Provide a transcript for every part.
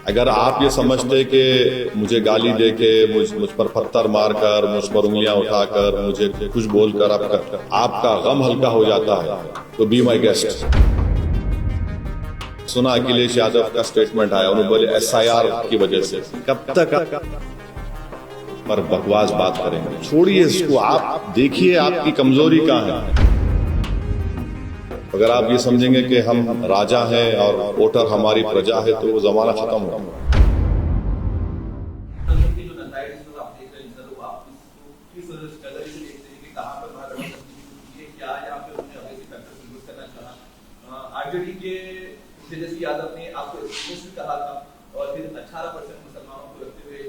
अगर आप ये समझते कि मुझे गाली देके मुझ पर पत्थर मारकर, मुझ पर उंगलियां उठाकर, मुझे कुछ बोलकर आपका गम हल्का हो जाता है तो बी माई गेस्ट। सुना अखिलेश यादव का स्टेटमेंट आया, उन्होंने बोले SIR की वजह से। कब तक पर बकवास बात करेंगे? छोड़िए इसको, आप देखिए आपकी कमजोरी कहां है। अगर आप ये समझेंगे कि हम राजा हैं और वोटर हमारी प्रजा है तो वो जमाना खत्म होगा। आरजेडी के तेजस्वी यादव ने आपको एक्सप्रेस कहा था और फिर 18% मुसलमानों को रखते हुए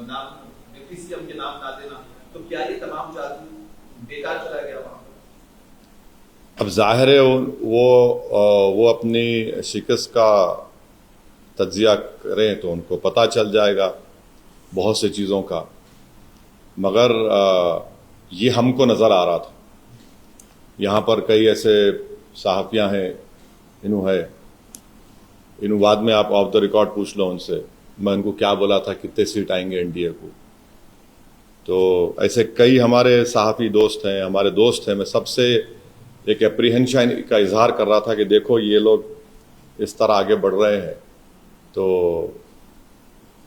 नाम डिप्टी सीएम के नाम ना देना, तो क्या ये तमाम जादू बेकार चला गया वहां पर? अब जाहिर है वो अपनी शिकस्त का तज्जिया करें तो उनको पता चल जाएगा बहुत सी चीज़ों का, मगर ये हमको नज़र आ रहा था। यहाँ पर कई ऐसे सहाफ़ियाँ हैं, इन्हों बाद में आप ऑफ द रिकॉर्ड पूछ लो उनसे, मैं उनको क्या बोला था, कितने सीट आएंगे एनडीए को। तो ऐसे कई हमारे सहाफ़ी दोस्त हैं, हमारे दोस्त हैं। मैं सबसे एक एप्रीहेंशन का इजहार कर रहा था कि देखो ये लोग इस तरह आगे बढ़ रहे हैं, तो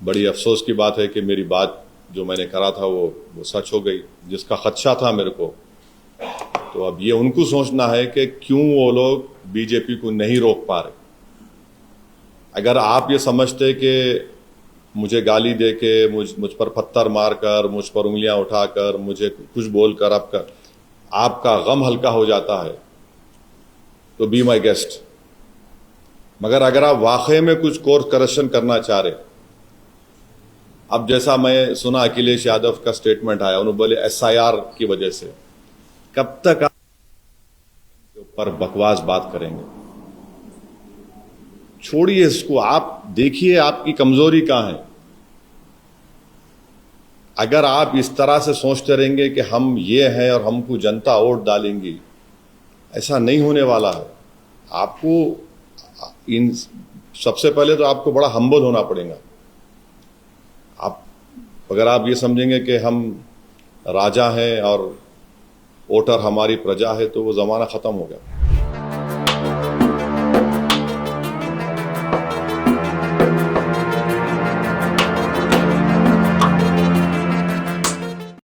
बड़ी अफसोस की बात है कि मेरी बात जो मैंने करा था वो सच हो गई, जिसका खदशा था मेरे को। तो अब ये उनको सोचना है कि क्यों वो लोग बीजेपी को नहीं रोक पा रहे। अगर आप ये समझते कि मुझे गाली देके मुझ पर पत्थर मारकर, मुझ पर उंगलियां उठाकर, मुझे कुछ बोलकर आपका गम हल्का हो जाता है तो बी माई गेस्ट। मगर अगर आप वाकई में कुछ कोर्स करेक्शन करना चाह रहे, अब जैसा मैं सुना अखिलेश यादव का स्टेटमेंट आया, उन्होंने बोले SIR की वजह से। कब तक आप पर बकवास बात करेंगे? छोड़िए इसको, आप देखिए आपकी कमजोरी कहां है। अगर आप इस तरह से सोचते रहेंगे कि हम ये हैं और हमको जनता वोट डालेंगी, ऐसा नहीं होने वाला है। आपको सबसे पहले तो आपको बड़ा हम्बल होना पड़ेगा। अगर आप ये समझेंगे कि हम राजा हैं और वोटर हमारी प्रजा है तो वो जमाना खत्म हो गया।